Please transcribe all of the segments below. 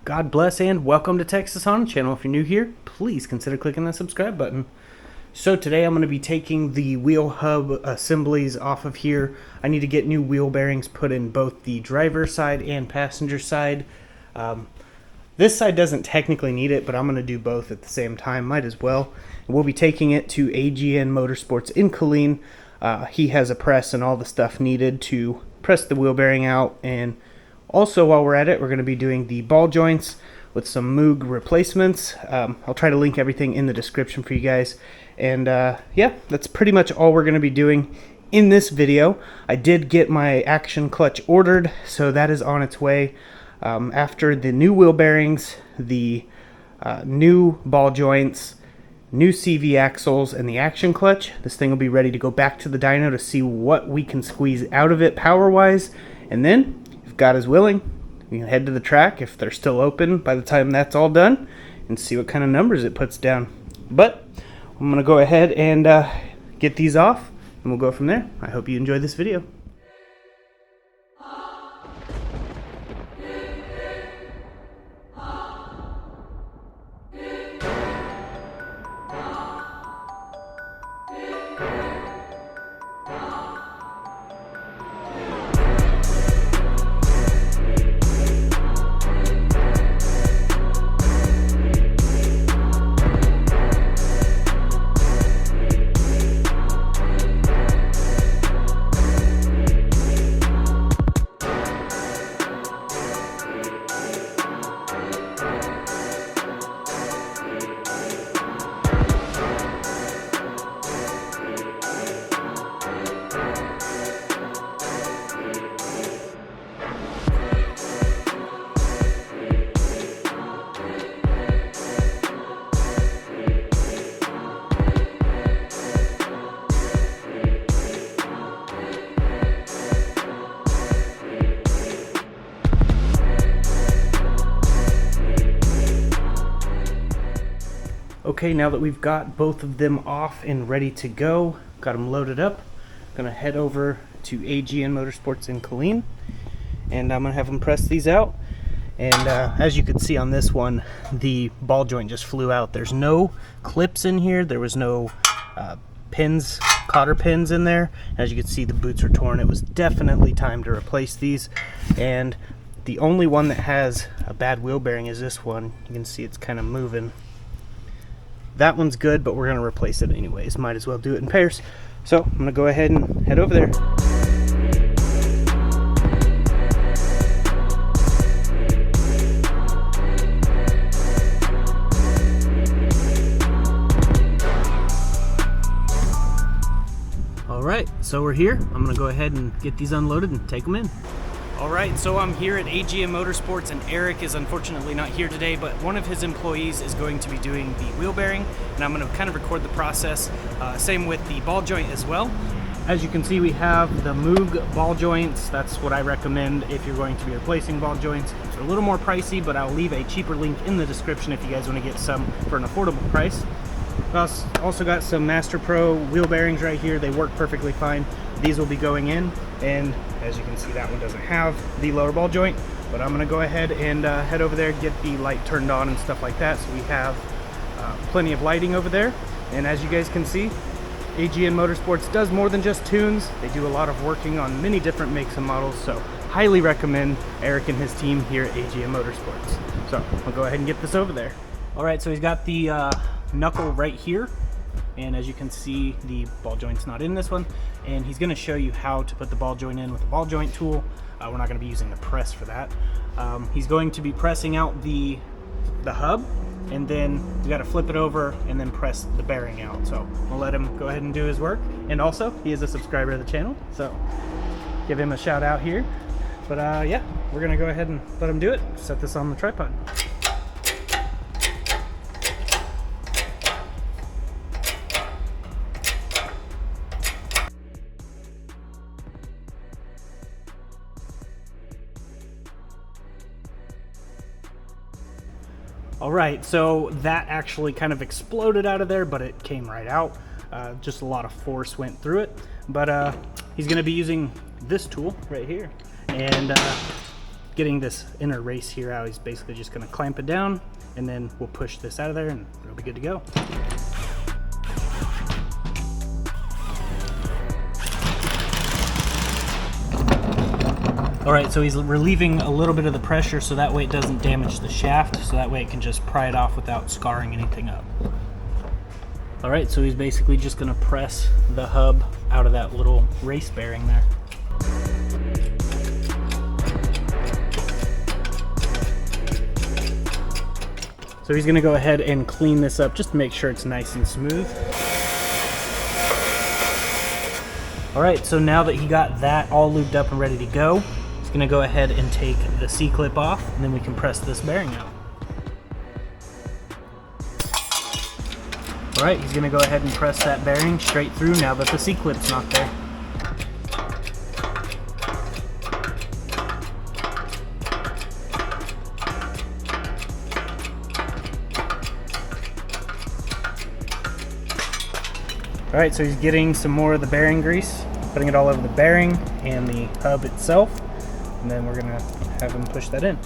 God bless and welcome to Texas Honda Channel. If you're new here, please consider clicking the subscribe button. So today I'm going to be taking the wheel hub assemblies off of here. I need to get new wheel bearings put in both the driver side and passenger side. This side doesn't technically need it, but I'm going to do both at the same time. Might as well. And we'll be taking it to Agn Motorsports in Killeen. He has a press and all the stuff needed to press the wheel bearing out. And also, while we're at it, we're going to be doing the ball joints with some MOOG replacements. I'll try to link everything in the description for you guys. And yeah, that's pretty much all we're going to be doing in this video. I did get my action clutch ordered, so that is on its way. After the new wheel bearings, the new ball joints, new CV axles, and the action clutch, this thing will be ready to go back to the dyno to see what we can squeeze out of it power-wise. And then, if God is willing, we can head to the track if they're still open by the time that's all done and see what kind of numbers it puts down. But I'm going to go ahead and get these off, and we'll go from there. I hope you enjoyed this video. Okay, now that we've got both of them off and ready to go, got them loaded up, I'm gonna head over to Agn Motorsports in Killeen, and I'm gonna have them press these out. And as you can see on this one, the ball joint just flew out. There's no clips in here. There was no pins, cotter pins in there. As you can see, the boots are torn. It was definitely time to replace these. And the only one that has a bad wheel bearing is this one. You can see it's kind of moving. That one's good, but we're going to replace it anyways. Might as well do it in pairs. So I'm going to go ahead and head over there. Alright, so we're here. I'm going to go ahead and get these unloaded and take them in. Alright, so I'm here at Agn Motorsports, and Eric is unfortunately not here today, but one of his employees is going to be doing the wheel bearing, and I'm going to kind of record the process. Same with the ball joint as well. As you can see, we have the MOOG ball joints. That's what I recommend if you're going to be replacing ball joints. They're a little more pricey, but I'll leave a cheaper link in the description if you guys want to get some for an affordable price. I've also got some Master Pro wheel bearings right here. They work perfectly fine. These will be going in, and as you can see, that one doesn't have the lower ball joint, but I'm going to go ahead and head over there, get the light turned on and stuff like that, so we have plenty of lighting over there. And as you guys can see, Agn Motorsports does more than just tunes. They do a lot of working on many different makes and models, so highly recommend Eric and his team here at Agn Motorsports. So I'll go ahead and get this over there. Alright, so he's got the knuckle right here, and as you can see, the ball joint's not in this one, and he's going to show you how to put the ball joint in with the ball joint tool. We're not going to be using the press for that. He's going to be pressing out the hub, and then we got to flip it over and then press the bearing out. So we'll let him go ahead and do his work. And also, he is a subscriber of the channel, so give him a shout out here. But yeah, we're going to go ahead and let him do it. Set this on the tripod. Alright, so that actually kind of exploded out of there, but it came right out. Just a lot of force went through it. But he's going to be using this tool right here. And getting this inner race here out, he's basically just going to clamp it down, and then we'll push this out of there and it'll be good to go. Alright, so he's relieving a little bit of the pressure so that way it doesn't damage the shaft, so that way it can just pry it off without scarring anything up. Alright, so he's basically just going to press the hub out of that little race bearing there. So he's going to go ahead and clean this up just to make sure it's nice and smooth. Alright, so now that he got that all lubed up and ready to go, he's going to go ahead and take the C-clip off, and then we can press this bearing out. Alright, he's going to go ahead and press that bearing straight through now that the C-clip's not there. Alright, so he's getting some more of the bearing grease, putting it all over the bearing and the hub itself, and then we're going to have him push that in.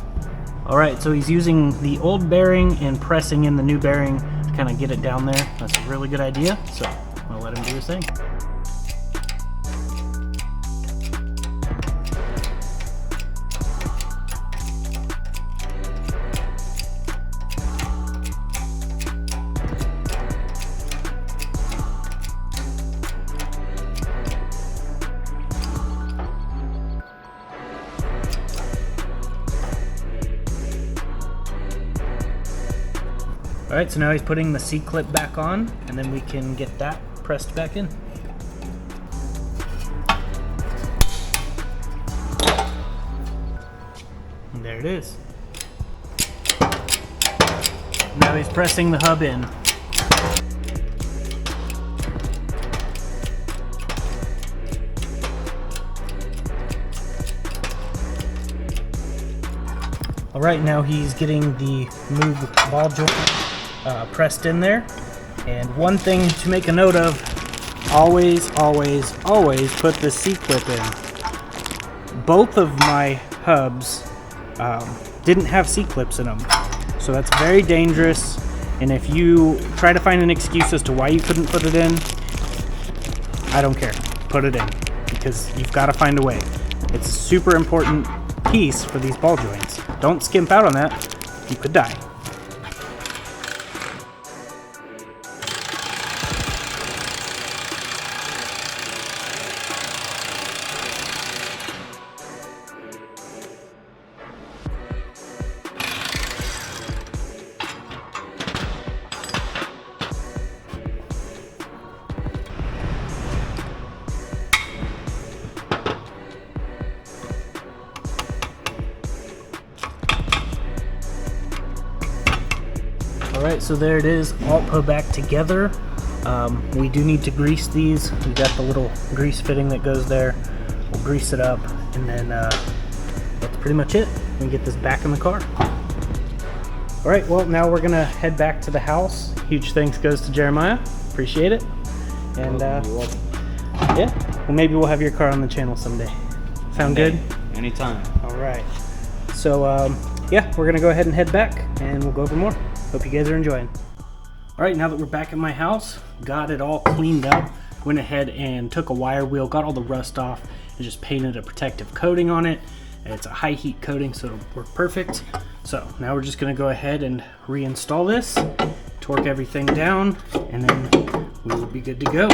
Alright, so he's using the old bearing and pressing in the new bearing to kind of get it down there. That's a really good idea, so I'll let him do his thing. Alright, so now he's putting the C-clip back on, and then we can get that pressed back in. And there it is. Now he's pressing the hub in. Alright, now he's getting the MOOG ball joint pressed in there. And one thing to make a note of, always put the C-clip in. Both of my hubs didn't have C-clips in them, so that's very dangerous. And if you try to find an excuse as to why you couldn't put it in, I don't care. Put it in, because you've got to find a way. It's a super important piece for these ball joints. Don't skimp out on that. You could die. Alright, so there it is, all put back together. We do need to grease these. We got the little grease fitting that goes there. We'll grease it up, and then that's pretty much it. We can get this back in the car. Alright, well, now we're gonna head back to the house. Huge thanks goes to Jeremiah. Appreciate it. And yeah, well, maybe we'll have your car on the channel someday. Sound good? Anytime. Alright. So yeah, we're gonna go ahead and head back, and we'll go over more. Hope you guys are enjoying. Alright, now that we're back at my house, got it all cleaned up, went ahead and took a wire wheel, got all the rust off, and just painted a protective coating on it. It's a high heat coating, so it'll work perfect. So now we're just going to go ahead and reinstall this, torque everything down, and then we will be good to go.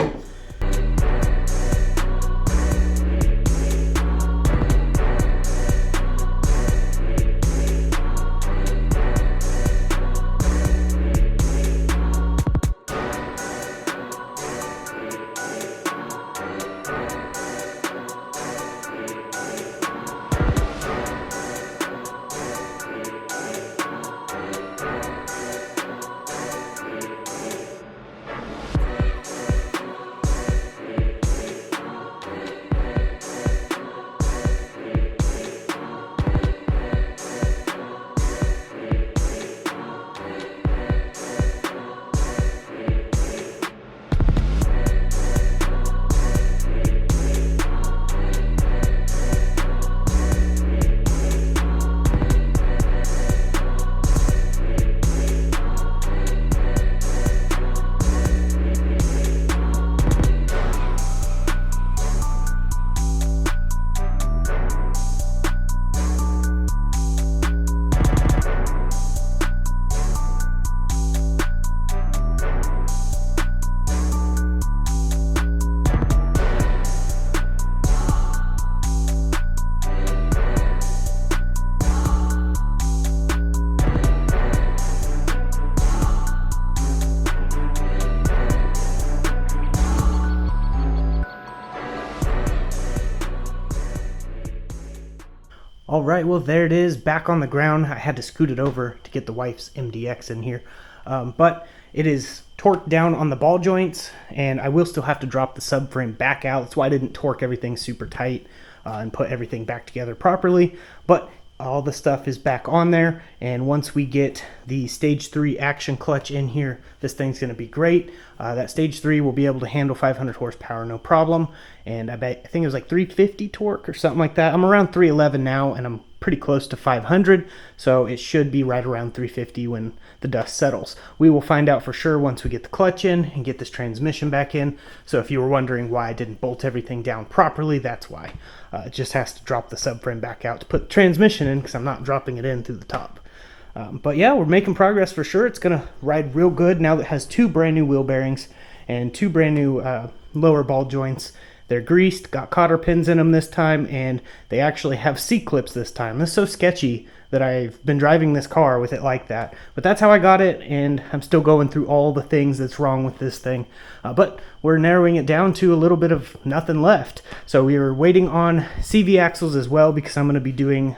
All right, well, there it is, back on the ground. I had to scoot it over to get the wife's MDX in here. But it is torqued down on the ball joints, and I will still have to drop the subframe back out. That's why I didn't torque everything super tight and put everything back together properly. But all the stuff is back on there, and once we get the stage 3 action clutch in here, this thing's going to be great. That stage 3 will be able to handle 500 horsepower no problem, and I think it was like 350 torque or something like that. I'm around 311 now, and I'm pretty close to 500, so it should be right around 350 when the dust settles. We will find out for sure once we get the clutch in and get this transmission back in. So if you were wondering why I didn't bolt everything down properly, that's why. It just has to drop the subframe back out to put the transmission in, because I'm not dropping it in through the top. But yeah, we're making progress for sure. It's going to ride real good now that it has 2 brand new wheel bearings and 2 brand new lower ball joints. They're greased, got cotter pins in them this time, and they actually have C-clips this time. This is so sketchy that I've been driving this car with it like that. But that's how I got it, and I'm still going through all the things that's wrong with this thing. But we're narrowing it down to a little bit of nothing left. So we were waiting on CV axles as well, because I'm going to be doing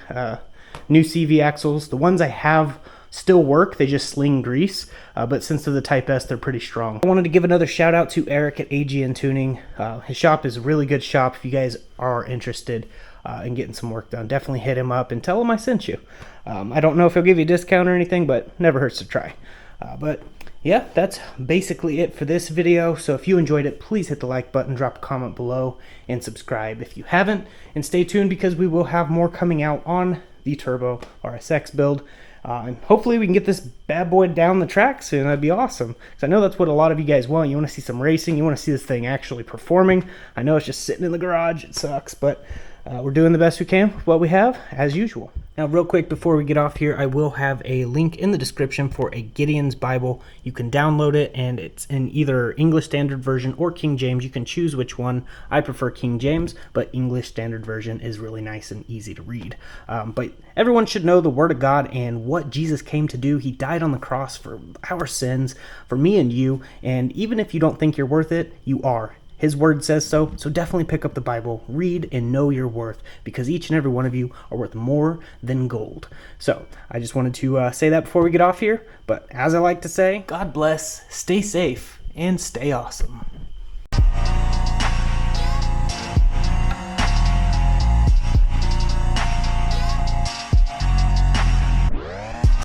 new CV axles. The ones I have still work, they just sling grease, but since they're the Type S, they're pretty strong. I wanted to give another shout out to Eric at Agn Tuning. His shop is a really good shop. If you guys are interested in getting some work done, definitely hit him up and tell him I sent you. I don't know if he'll give you a discount or anything, but never hurts to try. But yeah, that's basically it for this video. So if you enjoyed it, please hit the like button, drop a comment below, and subscribe if you haven't. And stay tuned, because we will have more coming out on the Turbo RSX build. And hopefully we can get this bad boy down the track soon. That'd be awesome, because I know that's what a lot of you guys want. You want to see some racing. You want to see this thing actually performing. I know it's just sitting in the garage. It sucks, but we're doing the best we can with what we have, as usual. Now, real quick before we get off here, I will have a link in the description for a Gideon's Bible. You can download it, and it's in either English Standard Version or King James. You can choose which one. I prefer King James, but English Standard Version is really nice and easy to read. But everyone should know the Word of God and what Jesus came to do. He died on the cross for our sins, for me and you, and even if you don't think you're worth it, you are. His word says so, so definitely pick up the Bible, read, and know your worth, because each and every one of you are worth more than gold. So, I just wanted to say that before we get off here, but as I like to say, God bless, stay safe, and stay awesome.